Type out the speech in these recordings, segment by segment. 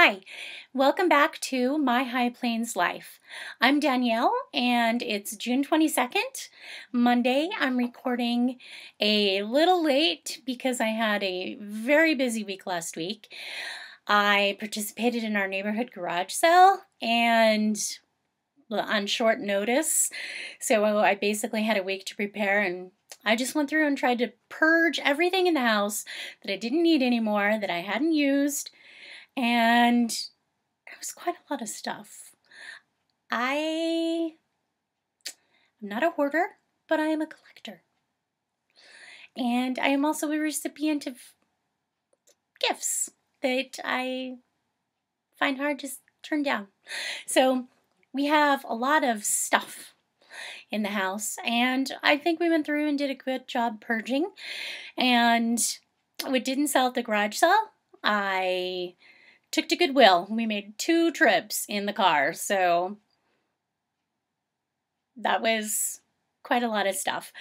Hi, welcome back to My High Plains Life. I'm Danielle and it's June 22nd, Monday. I'm recording a little late because I had a very busy week last week. I participated in our neighborhood garage sale and on short notice, so I basically had a week to prepare, and I just went through and tried to purge everything in the house that I didn't need anymore, that I hadn't used. And it was quite a lot of stuff. I am not a hoarder, but I am a collector. And I am also a recipient of gifts that I find hard to turn down. So we have a lot of stuff in the house, and I think we went through and did a good job purging. And we didn't sell at the garage sale. I took to Goodwill. We made 2 trips in the car, so that was quite a lot of stuff.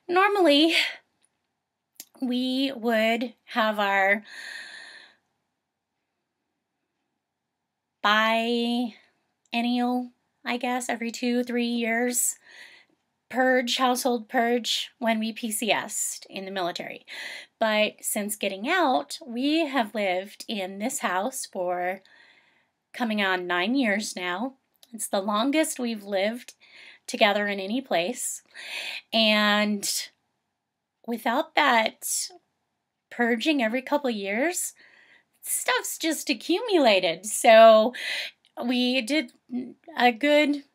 Normally, we would have our biennial, I guess, every 2-3 years household purge when we PCS'd in the military. But since getting out, we have lived in this house for coming on 9 years now. It's the longest we've lived together in any place. And without that purging every couple of years, stuff's just accumulated. So we did a good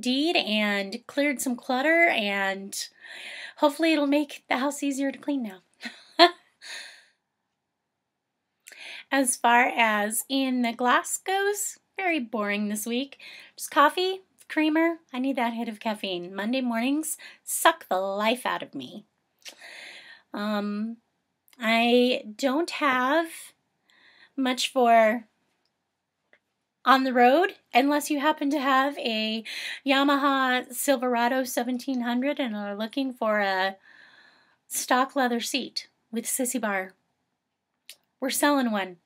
deed and cleared some clutter, and hopefully it'll make the house easier to clean now. As far as in the glass goes, very boring this week. Just coffee, creamer. I need that hit of caffeine. Monday mornings suck the life out of me. I don't have much for on the road unless you happen to have a Yamaha Silverado 1700 and are looking for a stock leather seat with sissy bar. We're selling one.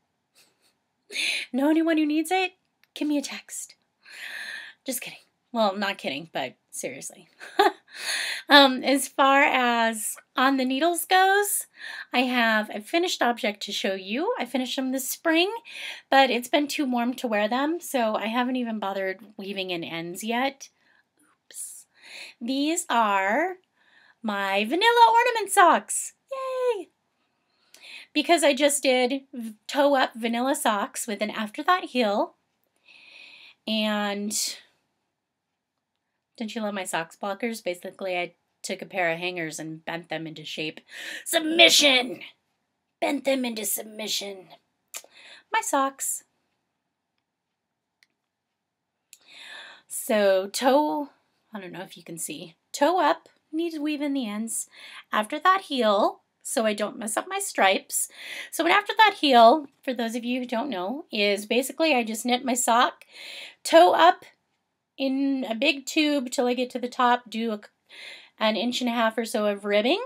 Know anyone who needs it? Give me a text. Just kidding. Well, not kidding, but seriously. As far as on the needles goes, I have a finished object to show you. I finished them this spring, but it's been too warm to wear them, so I haven't even bothered weaving in ends yet. Oops. These are my vanilla ornament socks. Yay! Because I just did toe-up vanilla socks with an afterthought heel. And don't you love my socks blockers? Basically, I took a pair of hangers and bent them into shape. Submission! Bent them into submission. My socks. So I don't know if you can see. Toe up, need to weave in the ends. Afterthought heel, so I don't mess up my stripes. So an afterthought heel, for those of you who don't know, is basically I just knit my sock, toe up in a big tube till I get to the top, do an 1.5 inches or so of ribbing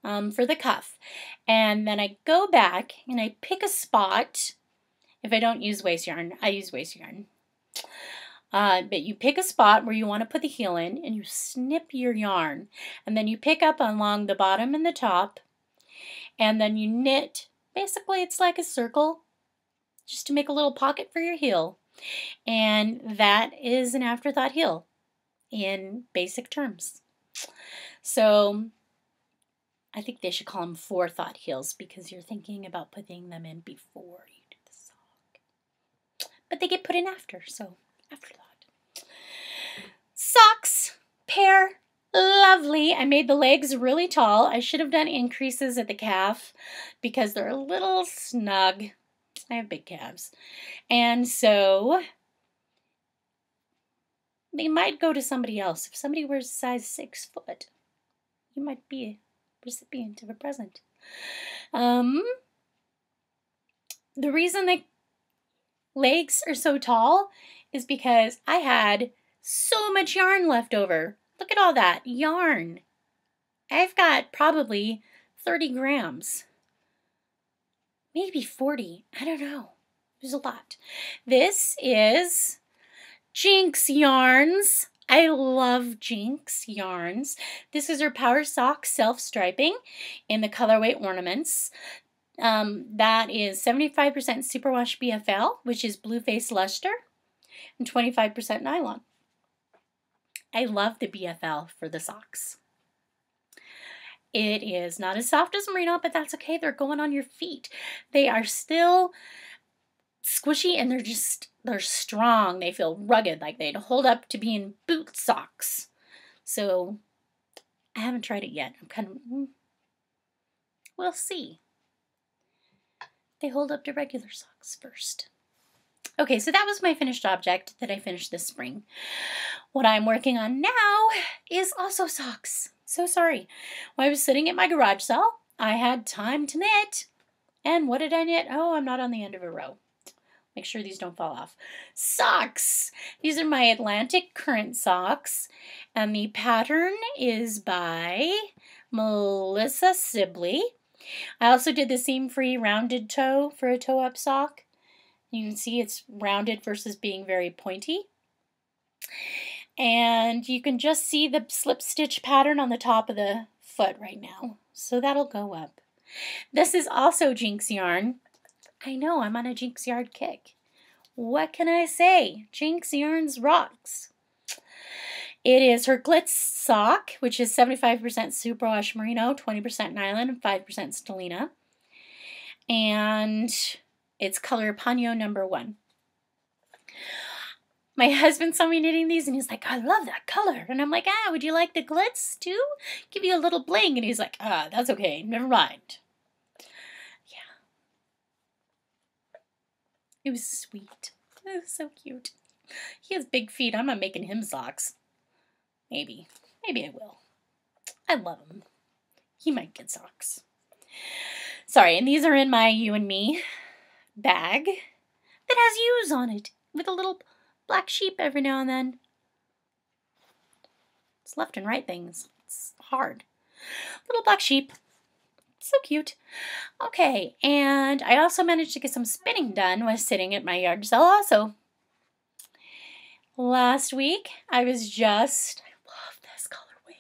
for the cuff. And then I go back and I pick a spot. If I don't use waste yarn, I use waste yarn. But you pick a spot where you want to put the heel in and you snip your yarn. And then you pick up along the bottom and the top. And then you knit. Basically, it's like a circle just to make a little pocket for your heel. And that is an afterthought heel in basic terms. So I think they should call them forethought heels because you're thinking about putting them in before you do the sock. But they get put in after, so afterthought. Socks, pair, lovely. I made the legs really tall. I should have done increases at the calf because they're a little snug. I have big calves. And so they might go to somebody else. If somebody wears a size 6 foot, you might be a recipient of a present. The reason the legs are so tall is because I had so much yarn left over. Look at all that yarn. I've got probably 30 grams. Maybe 40. I don't know. There's a lot. This is Jinx Yarns. I love Jinx Yarns. This is her Power Sock Self-Striping in the colorway Ornaments. That is 75% Superwash BFL, which is Blue Face Luster, and 25% nylon. I love the BFL for the socks. It is not as soft as merino, but that's okay. They're going on your feet. They are still squishy and they're strong. They feel rugged, like they'd hold up to being boot socks. So I haven't tried it yet. I'm kind of, we'll see. They hold up to regular socks first. Okay, so that was my finished object that I finished this spring. What I'm working on now is also socks. So sorry. When I was sitting at my garage sale, I had time to knit. And what did I knit? Oh, I'm not on the end of a row. Make sure these don't fall off. Socks! These are my Atlantic Current socks. And the pattern is by Melissa Sibley. I also did the seam-free rounded toe for a toe-up sock. You can see it's rounded versus being very pointy. And you can just see the slip stitch pattern on the top of the foot right now. So that'll go up. This is also Jinx yarn. I know, I'm on a Jinx yarn kick. What can I say? Jinx Yarns rocks. It is her Glitz sock, which is 75% superwash merino, 20% nylon, and 5% stellina. And it's color Pagno number 1. My husband saw me knitting these and he's like, I love that color. And I'm like, would you like the glitz too? Give you a little bling. And he's like, that's okay. Never mind. Yeah. It was sweet. It was so cute. He has big feet. I'm not making him socks. Maybe. Maybe I will. I love him. He might get socks. Sorry, and these are in my You and Me bag that has U's on it with a little black sheep every now and then. It's left and right things. It's hard. Little black sheep. So cute. Okay, and I also managed to get some spinning done while sitting at my yard sale also. Last week, I love this colorway.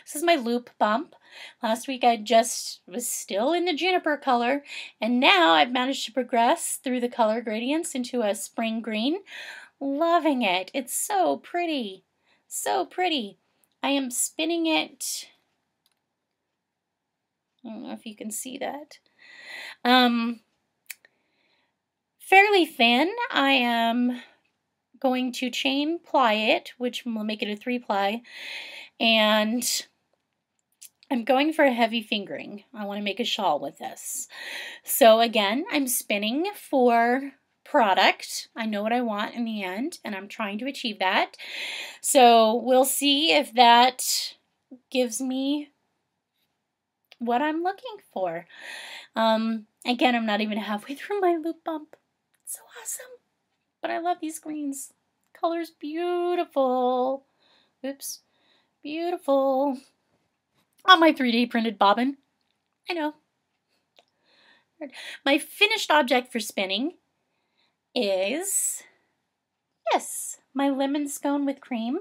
This is my loop bump. Last week, I just was still in the juniper color, and now I've managed to progress through the color gradients into a spring green. Loving it. It's so pretty. So pretty. I am spinning it. I don't know if you can see that. Fairly thin. I am going to chain ply it, which will make it a 3-ply. And I'm going for a heavy fingering. I want to make a shawl with this. So again, I'm spinning for product. I know what I want in the end, and I'm trying to achieve that. So we'll see if that gives me what I'm looking for. Again, I'm not even halfway through my loop bump. It's so awesome. But I love these greens. Color's beautiful. Oops. Beautiful. On my 3D printed bobbin. I know. My finished object for spinning is, yes, my lemon scone with cream.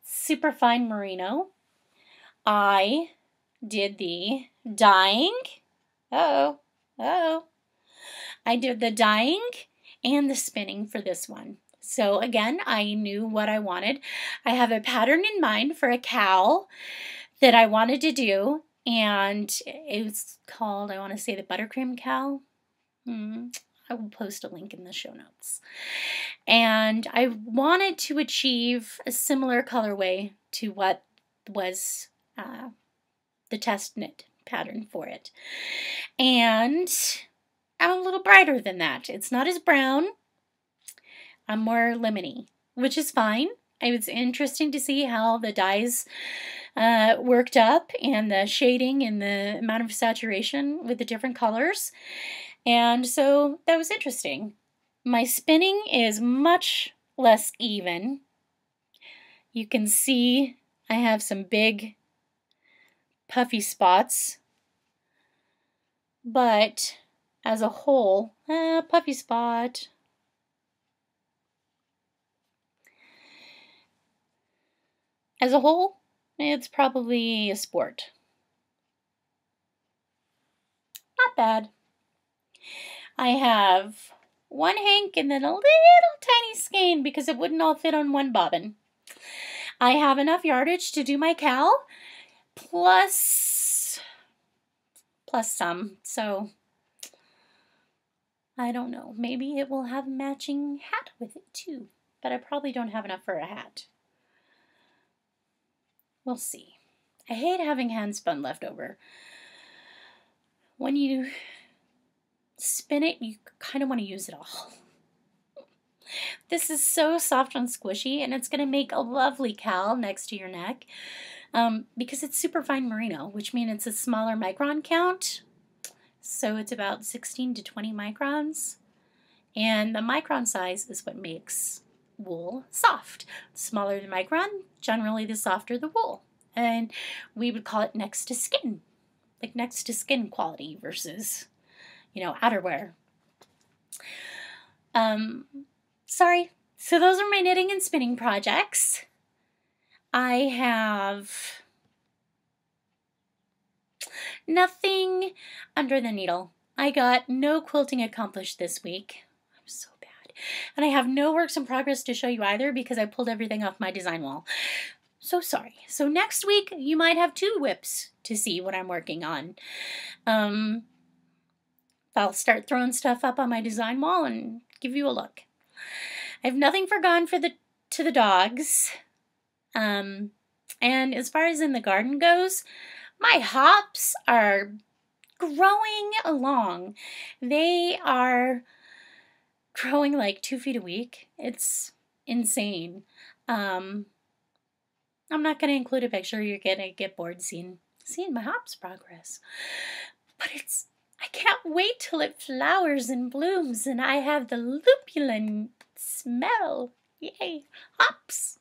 Super fine merino. I did the dyeing. I did the dyeing and the spinning for this one. So again, I knew what I wanted. I have a pattern in mind for a cowl that I wanted to do, and it was called, I want to say, the buttercream cowl. I will post a link in the show notes. And I wanted to achieve a similar colorway to what was the test knit pattern for it. And I'm a little brighter than that. It's not as brown. I'm more lemony, which is fine. It was interesting to see how the dyes worked up and the shading and the amount of saturation with the different colors. And so that was interesting. My spinning is much less even. You can see I have some big puffy spots, but as a whole, puffy spot. As a whole, it's probably a sport. Not bad. I have one hank and then a little tiny skein because it wouldn't all fit on one bobbin. I have enough yardage to do my cowl, plus some, so I don't know. Maybe it will have a matching hat with it too, but I probably don't have enough for a hat. We'll see. I hate having hand spun left over. When you spin it, you kind of want to use it all. This is so soft and squishy, and it's going to make a lovely cowl next to your neck because it's super fine merino, which means it's a smaller micron count. So it's about 16 to 20 microns. And the micron size is what makes wool soft. The smaller the micron, generally the softer the wool. And we would call it next to skin, like next to skin quality versus, outerwear. Sorry. So those are my knitting and spinning projects. I have nothing under the needle. I got no quilting accomplished this week. I'm so bad. And I have no works in progress to show you either because I pulled everything off my design wall. So sorry. So next week you might have 2 whips to see what I'm working on. I'll start throwing stuff up on my design wall and give you a look. I have nothing forgone to the dogs. And as far as in the garden goes, my hops are growing along. They are growing like 2 feet a week. It's insane. I'm not going to include a picture. You're going to get bored seeing my hops progress. But I can't wait till it flowers and blooms and I have the lupulin smell. Yay, hops.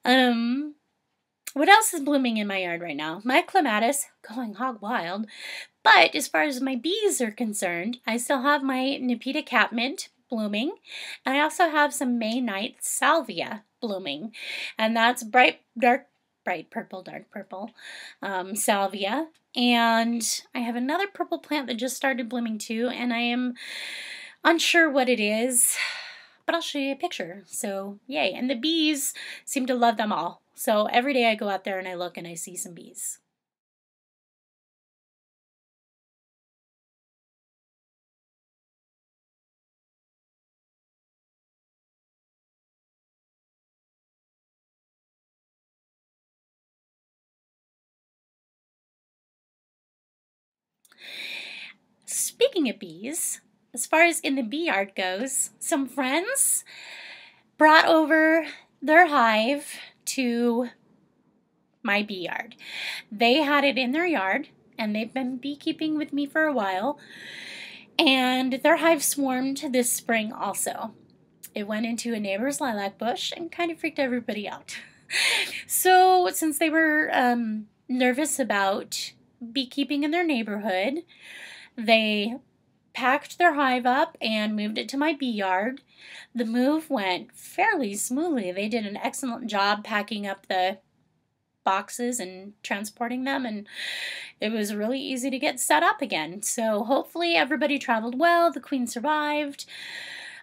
What else is blooming in my yard right now? My clematis going hog wild. But as far as my bees are concerned, I still have my Nepeta catmint blooming. And I also have some May night salvia blooming. And that's dark purple salvia. And I have another purple plant that just started blooming too, and I am unsure what it is, but I'll show you a picture. So yay. And the bees seem to love them all. So every day I go out there and I look and I see some bees. Speaking of bees, as far as in the Beeyard goes, some friends brought over their hive to my Beeyard. They had it in their yard, and they've been beekeeping with me for a while, and their hive swarmed this spring also. It went into a neighbor's lilac bush and kind of freaked everybody out. So since they were nervous about beekeeping in their neighborhood, they packed their hive up and moved it to my Beeyard. The move went fairly smoothly. They did an excellent job packing up the boxes and transporting them, and it was really easy to get set up again. So hopefully everybody traveled well. The queen survived.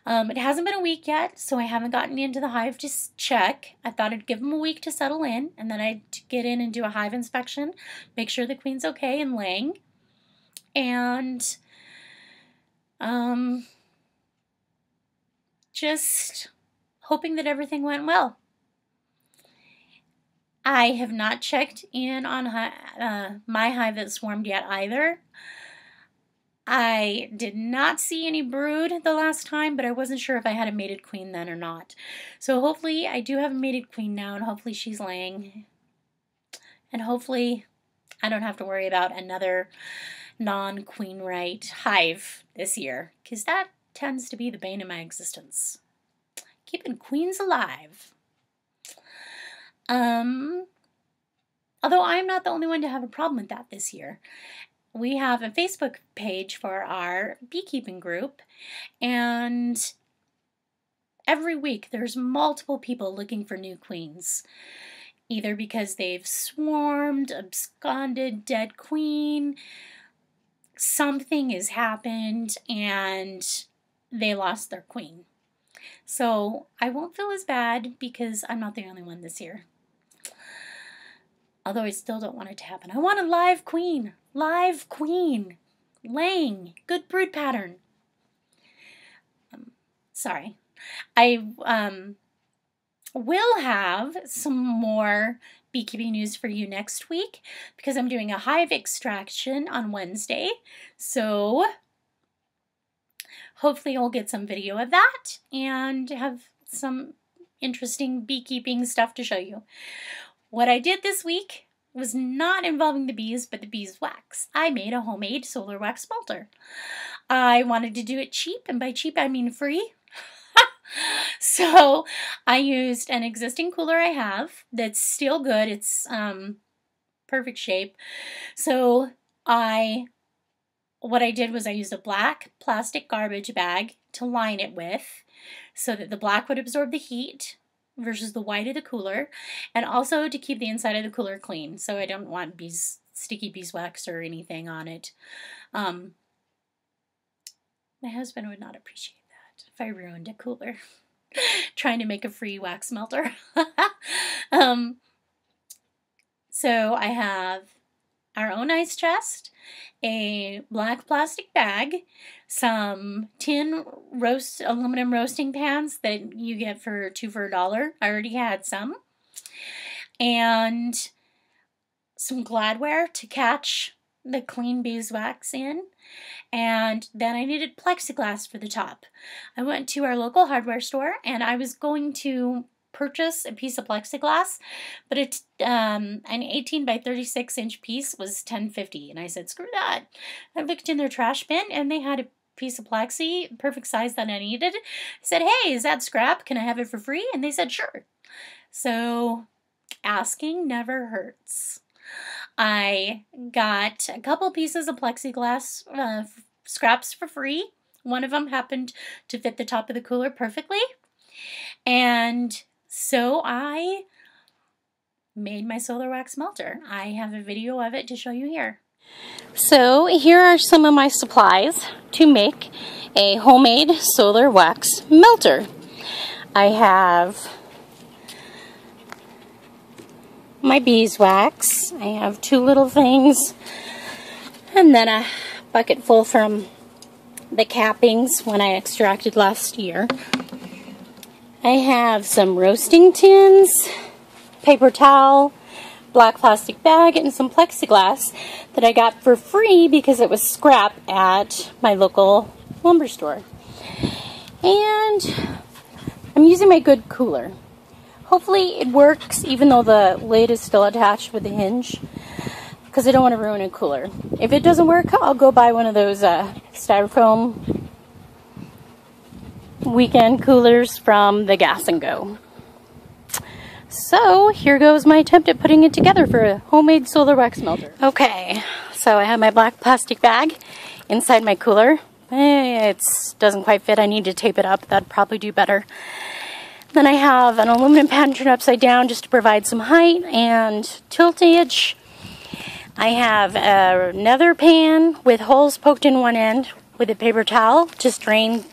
It hasn't been a week yet, so I haven't gotten into the hive to check. I thought I'd give them a week to settle in, and then I'd get in and do a hive inspection, make sure the queen's okay and laying, and just hoping that everything went well. I have not checked in on my hive that swarmed yet either. I did not see any brood the last time, but I wasn't sure if I had a mated queen then or not. So hopefully I do have a mated queen now, and hopefully she's laying. And hopefully I don't have to worry about another non-queen right hive this year, because that tends to be the bane of my existence. Keeping queens alive. Although I'm not the only one to have a problem with that this year. we have a Facebook page for our beekeeping group, and every week there's multiple people looking for new queens, either because they've swarmed, absconded, dead queen, something has happened, and they lost their queen. So I won't feel as bad because I'm not the only one this year. Although I still don't want it to happen. I want a live queen. Live queen. Laying. Good brood pattern. Sorry. I will have some more beekeeping news for you next week because I'm doing a hive extraction on Wednesday. So hopefully I'll get some video of that and have some interesting beekeeping stuff to show you. What I did this week was not involving the bees, but the beeswax. I made a homemade solar wax melter. I wanted to do it cheap, and by cheap I mean free. So I used an existing cooler I have that's still good. It's perfect shape. So what I did was I used a black plastic garbage bag to line it with so that the black would absorb the heat versus the white of the cooler, and also to keep the inside of the cooler clean, so I don't want sticky beeswax or anything on it. My husband would not appreciate that if I ruined a cooler trying to make a free wax melter. So I have our own ice chest, a black plastic bag, some tin aluminum roasting pans that you get for $2 for $1. I already had some. And some Gladware to catch the clean beeswax in. And then I needed plexiglass for the top. I went to our local hardware store and I was going to purchase a piece of plexiglass, but an 18 by 36 inch piece was $10.50, and I said screw that. I looked in their trash bin and they had a piece of plexi, perfect size that I needed. I said, hey, is that scrap? Can I have it for free? And they said sure. So asking never hurts. I got a couple pieces of plexiglass scraps for free. One of them happened to fit the top of the cooler perfectly, and so I made my solar wax melter. I have a video of it to show you here. So here are some of my supplies to make a homemade solar wax melter. I have my beeswax. I have 2 little things, and then a bucket full from the cappings when I extracted last year. I have some roasting tins, paper towel, black plastic bag, and some plexiglass that I got for free because it was scrap at my local lumber store. And I'm using my good cooler. Hopefully it works even though the lid is still attached with the hinge, because I don't want to ruin a cooler. If it doesn't work, I'll go buy one of those styrofoam weekend coolers from the Gas and Go. So here goes my attempt at putting it together for a homemade solar wax melter. Okay, so I have my black plastic bag inside my cooler. It doesn't quite fit. I need to tape it up. That'd probably do better. Then I have an aluminum pan turned upside down just to provide some height and tiltage. I have another pan with holes poked in one end with a paper towel to strain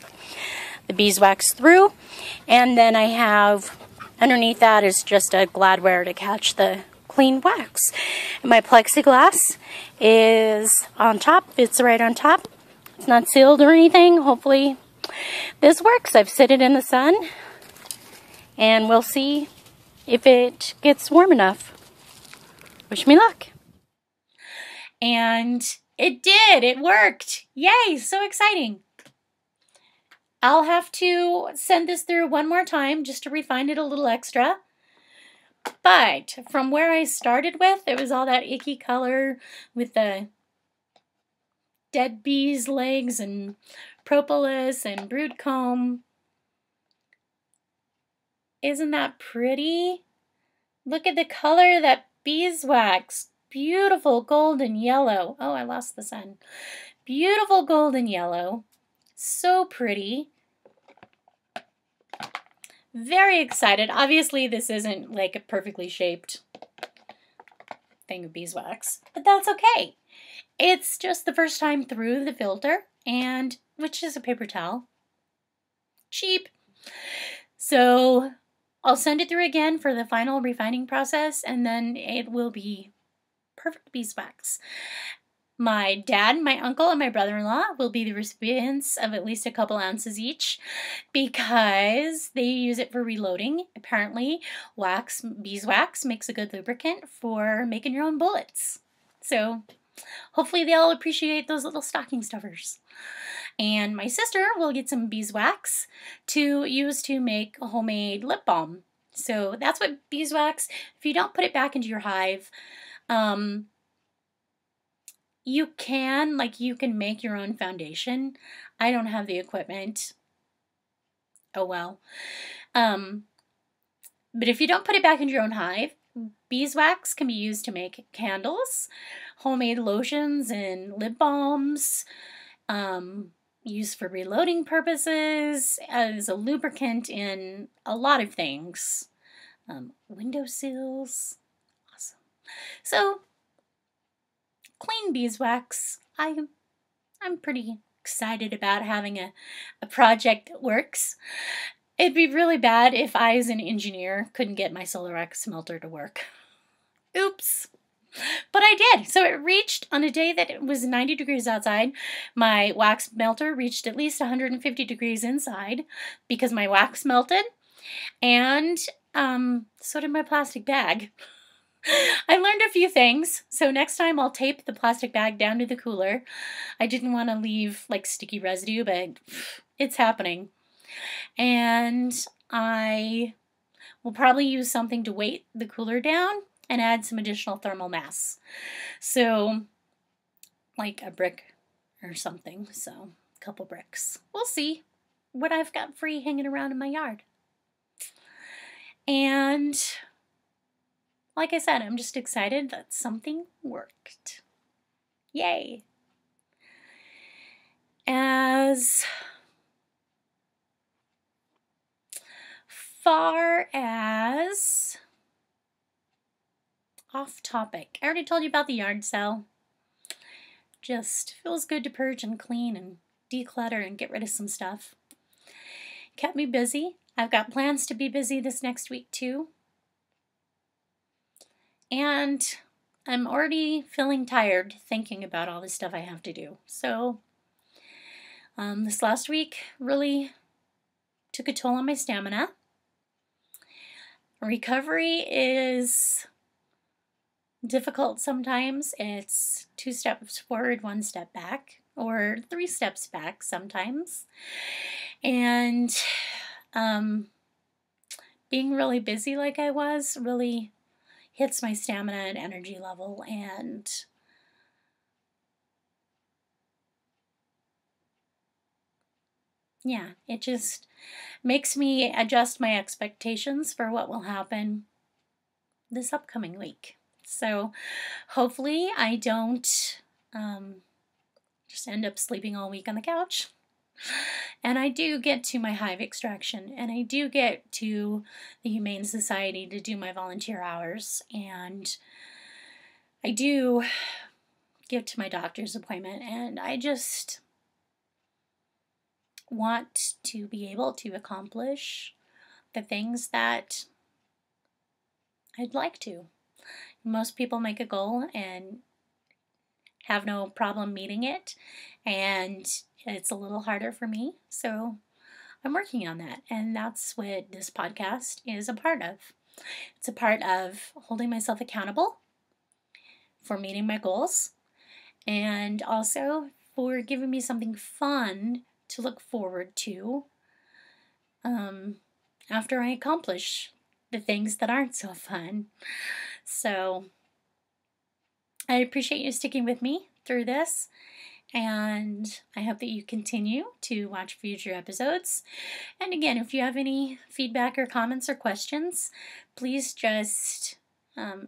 the beeswax through. And then I have, underneath that is just a Gladware to catch the clean wax. And my plexiglass is on top. It's right on top. It's not sealed or anything. Hopefully this works. I've set it in the sun, and we'll see if it gets warm enough. Wish me luck. And it did. It worked. Yay, so exciting. I'll have to send this through one more time just to refine it a little extra. But from where I started with, it was all that icky color with the dead bees' legs and propolis and brood comb. Isn't that pretty? Look at the color of that beeswax. beautiful golden yellow. Oh, I lost the sun. Beautiful golden yellow. So pretty. Very excited. Obviously, this isn't like a perfectly shaped thing of beeswax, but that's okay. It's just the first time through the filter, and which is a paper towel. Cheap. So I'll send it through again for the final refining process, and then it will be perfect beeswax. My dad, my uncle, and my brother-in-law will be the recipients of at least a couple ounces each because they use it for reloading. Apparently, beeswax makes a good lubricant for making your own bullets. So hopefully they'll appreciate those little stocking stuffers. And my sister will get some beeswax to use to make a homemade lip balm. So that's what beeswax, if you don't put it back into your hive, you can make your own foundation. I don't have the equipment. Oh well. But if you don't put it back into your own hive, beeswax can be used to make candles, homemade lotions and lip balms, used for reloading purposes, as a lubricant in a lot of things. Windowsills. Awesome. So, clean beeswax. I'm pretty excited about having a project that works. It'd be really bad if I, as an engineer, couldn't get my solar wax smelter to work. Oops. But I did. So it reached, on a day that it was 90 degrees outside, my wax melter reached at least 150 degrees inside because my wax melted, and so did my plastic bag. I learned a few things, so next time I'll tape the plastic bag down to the cooler. I didn't want to leave like sticky residue, but it's happening. And I will probably use something to weight the cooler down and add some additional thermal mass. So, like a brick or something. So, a couple bricks. We'll see what I've got free hanging around in my yard. And like I said, I'm just excited that something worked. Yay. As far as off topic, I already told you about the yard sale. Just feels good to purge and clean and declutter and get rid of some stuff. Kept me busy. I've got plans to be busy this next week too. And I'm already feeling tired thinking about all the stuff I have to do. So this last week really took a toll on my stamina. Recovery is difficult sometimes. It's 2 steps forward, 1 step back, or 3 steps back sometimes. And being really busy like I was really hits my stamina and energy level, and yeah, it just makes me adjust my expectations for what will happen this upcoming week. So hopefully I don't just end up sleeping all week on the couch. And I do get to my hive extraction, and I do get to the Humane Society to do my volunteer hours, and I do get to my doctor's appointment, and I just want to be able to accomplish the things that I'd like to. Most people make a goal and have no problem meeting it, and it's a little harder for me, so I'm working on that, and that's what this podcast is a part of. It's a part of holding myself accountable for meeting my goals, and also for giving me something fun to look forward to after I accomplish the things that aren't so fun. So I appreciate you sticking with me through this, and I hope that you continue to watch future episodes. And again, if you have any feedback or comments or questions, please just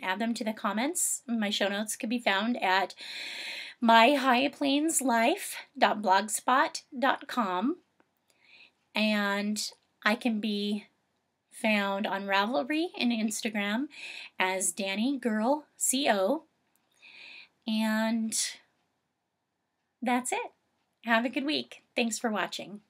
add them to the comments. My show notes can be found at myhighplainslife.blogspot.com, and I can be found on Ravelry and Instagram as DannyGirlCO. And that's it. Have a good week. Thanks for watching.